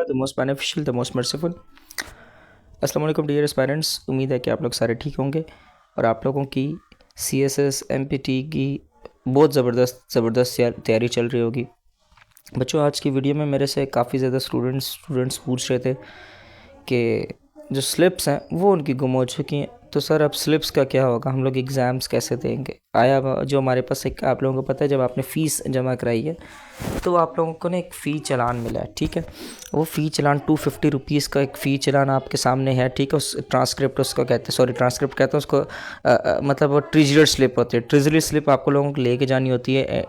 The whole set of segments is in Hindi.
The most beneficial, the most merciful. अस्सलाम वालेकुम डियर एस्पायरेंट्स, उम्मीद है कि आप लोग सारे ठीक होंगे और आप लोगों की CSS MPT की बहुत ज़बरदस्त तैयारी चल रही होगी। बच्चों, आज की वीडियो में मेरे से काफ़ी ज़्यादा स्टूडेंट्स पूछ रहे थे कि जो स्लिप्स हैं वो उनकी गुम हो चुकी हैं, तो सर अब स्लिप्स का क्या होगा, हम लोग एग्ज़ाम्स कैसे देंगे। जो हमारे पास एक, आप लोगों को पता है, जब आपने फ़ीस जमा कराई है तो आप लोगों को ना एक फ़ी चालान मिला है, ठीक है। वो फ़ी चालान 250 रुपीज़ का एक फ़ी चालान आपके सामने है, ठीक है। उस ट्रांसक्रिप्ट उसको कहते हैं, सॉरी ट्रांसक्रिप्ट कहते हैं उसको, मतलब वो ट्रेजरी स्लिप होती है। ट्रेजरी स्लिप आपको लोगों को लेके जानी होती है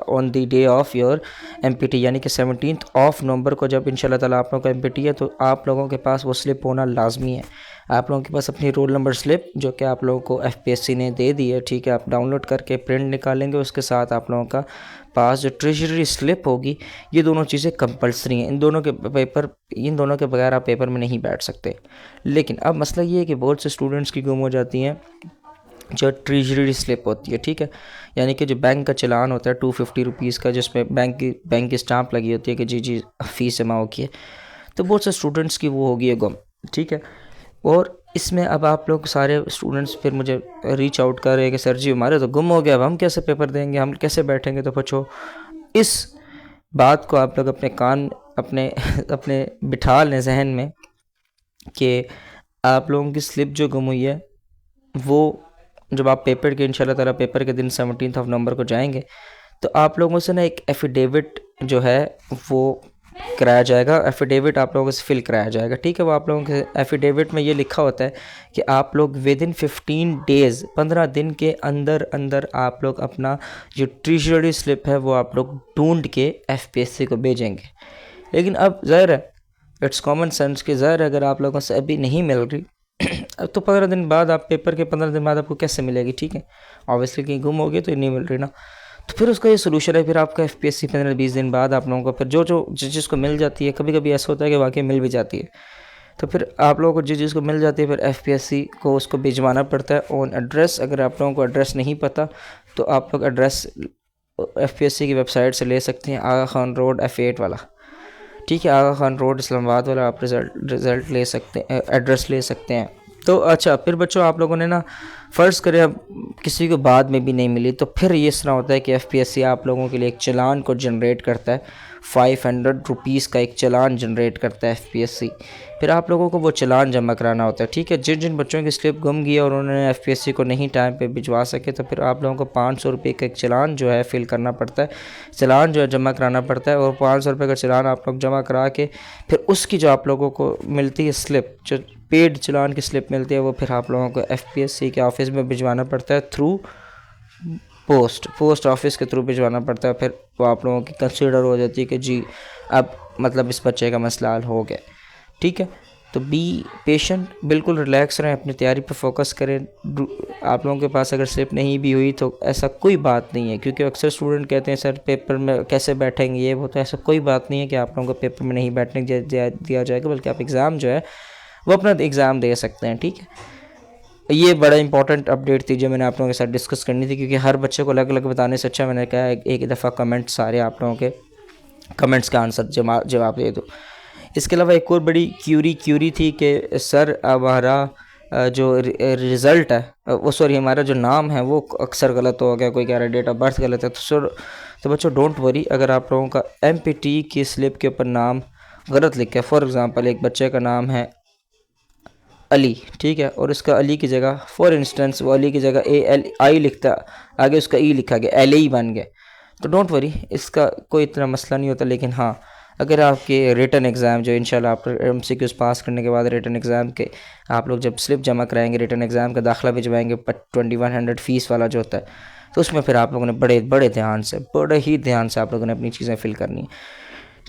on the day of your MPT, यानी कि 17 नवंबर को जब इंशाल्लाह ताला आप लोगों का MPT है, तो आप लोगों के पास वो स्लिप होना लाजमी है। आप लोगों के पास अपनी रोल नंबर स्लिप, जो कि आप लोगों को FPSC ने दे दी है, ठीक है, आप डाउनलोड करके प्रिंट निकालेंगे। उसके साथ आप लोगों का पास जो ट्रेजरी स्लिप होगी, ये दोनों चीज़ें कंपलसरी हैं। इन दोनों के बगैर आप पेपर में नहीं बैठ सकते। लेकिन अब मसला ये है कि बहुत से स्टूडेंट्स की गुम हो जाती हैं जो ट्रेजरी स्लिप होती है, ठीक है, यानी कि जो बैंक का चालान होता है 250 रुपीज़ का, जिसमें बैंक की स्टाम्प लगी होती है कि जी फ़ीस जमा होगी है, तो बहुत से स्टूडेंट्स की वो होगी है गुम, ठीक है। और इसमें अब आप लोग सारे स्टूडेंट्स फिर मुझे रीच आउट कर रहे हैं कि सर जी हमारे तो गुम हो गया, अब हम कैसे पेपर देंगे, हम कैसे बैठेंगे। तो बच्चों, इस बात को आप लोग अपने कान अपने अपने बिठा लें जहन में कि आप लोगों की स्लिप जो गुम हुई है, वो जब आप पेपर के इंशाल्लाह ताला पेपर के दिन 17 नवंबर को जाएंगे, तो आप लोगों से ना एक एफिडेविट जो है वो कराया जाएगा। एफिडेविट आप लोगों से फिल कराया जाएगा, ठीक है। वो आप लोगों के एफिडेविट में ये लिखा होता है कि आप लोग विद इन 15 डेज़, 15 दिन के अंदर अंदर आप लोग अपना जो ट्रेजरी स्लिप है वो आप लोग ढूंढ के FPSC को भेजेंगे। लेकिन अब ज़ाहिर है, इट्स कॉमन सेंस कि ज़ाहिर अगर आप लोगों से अभी नहीं मिल रही तो 15 दिन बाद, आप पेपर के 15 दिन बाद आपको कैसे मिलेगी, ठीक है। ऑब्वियसली कहीं गुम हो गई तो नहीं मिल रही ना, तो फिर उसका ये सोल्यूशन है, फिर आपका FPSC 15-20 दिन बाद आप लोगों को फिर जिस चीज़ को मिल जाती है, कभी कभी ऐसा होता है कि वाकई मिल भी जाती है, तो फिर आप लोगों को जिस चीज़ को मिल जाती है फिर FPSC को उसको भिजवाना पड़ता है ऑन एड्रेस। अगर आप लोगों को एड्रेस नहीं पता तो आप लोग एड्रेस FPSC की वेबसाइट से ले सकते हैं, आगा खान रोड F8 वाला, ठीक है, आगा खान रोड इस्लामाबाद वाला आप रिज़ल्ट ले सकते हैं, एड्रेस ले सकते हैं। तो अच्छा, फिर बच्चों आप लोगों ने ना, फ़र्ज़ करें अब किसी को बाद में भी नहीं मिली, तो फिर ये इस तरह होता है कि FPSC आप लोगों के लिए एक चालान को जनरेट करता है, 500 रुपीज़ का एक चालान जनरेट करता है FPSC। फिर आप लोगों को वो चालान जमा कराना होता है, ठीक है। जिन बच्चों की स्लिप गुम गई और उन्होंने FPSC को नहीं टाइम पे भिजवा सके, तो फिर आप लोगों को 500 रुपये का एक चालान जो है फिल करना पड़ता है, चालान जो है जमा कराना पड़ता है। और 500 रुपये का चालान आप लोग जमा करा के फिर उसकी जो आप लोगों को मिलती है स्लिप, जो पेड चालान की स्लिप मिलती है, वो फिर आप लोगों को FPSC के ऑफिस में भिजवाना पड़ता है थ्रू पोस्ट ऑफिस के थ्रू भिजवाना पड़ता है। फिर वो आप लोगों की कंसिडर हो जाती है कि जी अब मतलब इस बच्चे का मसला हल हो गया, ठीक है। तो बी पेशेंट, बिल्कुल रिलैक्स रहें, अपनी तैयारी पर फोकस करें। आप लोगों के पास अगर स्लिप नहीं भी हुई तो ऐसा कोई बात नहीं है, क्योंकि अक्सर स्टूडेंट कहते हैं सर पेपर में कैसे बैठेंगे, ये वो, तो ऐसा कोई बात नहीं है कि आप लोगों को पेपर में नहीं बैठने दिया जाएगा, बल्कि आप एग्ज़ाम जो है वो अपना एग्ज़ाम दे सकते हैं, ठीक है। ये बड़ा इंपॉर्टेंट अपडेट थी जो मैंने आप लोगों के साथ डिस्कस करनी थी, क्योंकि हर बच्चे को अलग अलग बताने से अच्छा मैंने कहा एक दफ़ा कमेंट सारे आप लोगों के कमेंट्स का आंसर जवाब दे दो। इसके अलावा एक और बड़ी क्यूरी थी कि सर अब हमारा जो रिज़ल्ट है वो, सॉरी हमारा जो नाम है वो अक्सर गलत हो गया, कोई कह रहा है डेट ऑफ बर्थ गलत है। तो बच्चों डोंट वरी, अगर आप लोगों का MPT की स्लिप के ऊपर नाम गलत लिखा है, फॉर एग्ज़ाम्पल एक बच्चे का नाम है अली, ठीक है, और उसका अली की जगह, फॉर इंस्टेंस वो अली की जगह ALI लिखता, आगे उसका E लिखा गया, LA बन गया, तो डोंट वरी, इसका कोई इतना मसला नहीं होता। लेकिन हाँ, अगर आपके रिटन एग्ज़ाम जो इंशाल्लाह आप MCQs पास करने के बाद रिटन एग्ज़ाम के आप लोग जब स्लिप जमा कराएंगे, रिटन एग्ज़ाम का दाखिला भिजवाएंगे 2100 फ़ीस वाला जो होता है, तो उसमें फिर आप लोगों ने बड़े ही ध्यान से आप लोगों ने अपनी चीज़ें फिल करनी है,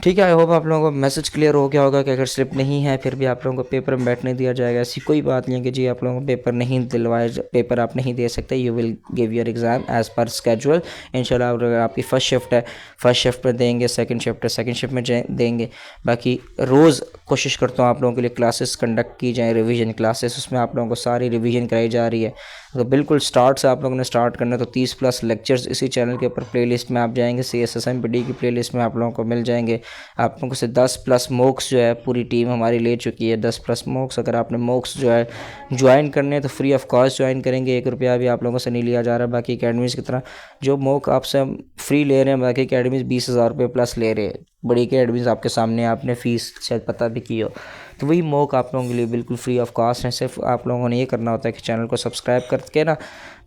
ठीक है। आई होप आप लोगों को मैसेज क्लियर हो गया होगा कि अगर स्लिप नहीं है फिर भी आप लोगों को पेपर में बैठने दिया जाएगा। ऐसी कोई बात नहीं है कि जी आप लोगों को पेपर आप नहीं दे सकते। You will give your exam as per schedule इंशाल्लाह। अगर आपकी फ़र्स्ट शिफ्ट है, फर्स्ट शिफ्ट में देंगे, सेकंड शिफ्ट है, सेकंड शिफ्ट में देंगे। बाकी रोज़ कोशिश करता हूँ आप लोगों के लिए क्लासेस कंडक्ट की जाए, रिवीजन क्लासेस, उसमें आप लोगों को सारी रिवीजन कराई जा रही है। तो बिल्कुल स्टार्ट से आप लोगों ने स्टार्ट करना है तो 30+ लेक्चर्स इसी चैनल के ऊपर प्लेलिस्ट में आप जाएंगे, CSS MPT की प्लेलिस्ट में आप लोगों को मिल जाएंगे। आप लोगों से 10+ मॉक्स जो है पूरी टीम हमारी ले चुकी है, 10+ मॉक्स। अगर आपने मॉक्स जो है ज्वाइन करने हैं तो फ्री ऑफ कॉस्ट ज्वाइन करेंगे, 1 रुपया भी आप लोगों से नहीं लिया जा रहा है। बाकी अकेडमीज़ की तरह जो मॉक आपसे हम फ्री ले रहे हैं, बाकी अकेडमीज़ 20,000 रुपये प्लस ले रहे हैं। बड़ी अकेडमीज़ आपके सामने, आपने फ़ीस शायद पता भी की हो। तो वही मॉक आप लोगों के लिए बिल्कुल फ्री ऑफ कॉस्ट है। सिर्फ आप लोगों ने ये करना होता है कि चैनल को सब्सक्राइब करके ना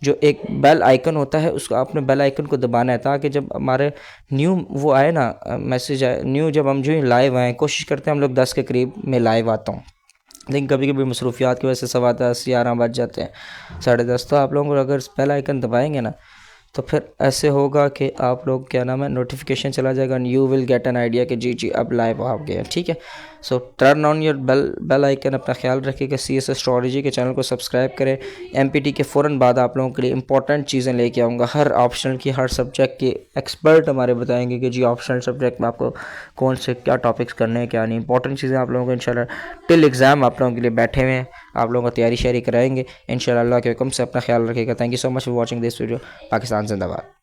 जो एक बेल आइकन होता है उसको आपने बेल आइकन को दबाना है, ताकि जब हमारे न्यू वो आए ना मैसेज आए न्यू, जब हम जो ही लाइव आए, कोशिश करते हैं हम लोग 10 के करीब में लाइव आता हूँ, लेकिन कभी कभी मसरूफियात की वजह से 10:15 11 बज जाते हैं, 10:30। तो आप लोगों को अगर बेल आइकन दबाएंगे ना तो फिर ऐसे होगा कि आप लोग क्या नाम है नोटिफिकेशन चला जाएगा and you will get an idea कि जी अब लाइव आ गए, ठीक है। So turn on your bell icon. अपना ख्याल रखिएगा। CSS एस्ट्रोलॉजी के चैनल को सब्सक्राइब करें। MPT के फ़ौरन बाद आप लोगों के लिए इंपॉर्टेंट चीज़ें लेके आऊँगा, हर ऑप्शनल की, हर सब्जेक्ट के एक्सपर्ट हमारे बताएंगे कि जी ऑप्शनल सब्जेक्ट में आपको कौन से क्या टॉपिक्स करने हैं, क्या नहीं। इंपॉर्टेंट चीज़ें आप लोगों को इंशाल्लाह टिल एग्ज़ाम आप लोगों के लिए बैठे हुए हैं, आप लोगों को तैयारी कराएंगे इंशाल्लाह के हुक्म से। अपना ख्याल रखिएगा। Thank you so much for watching this video. Pakistan जिंदाबाद।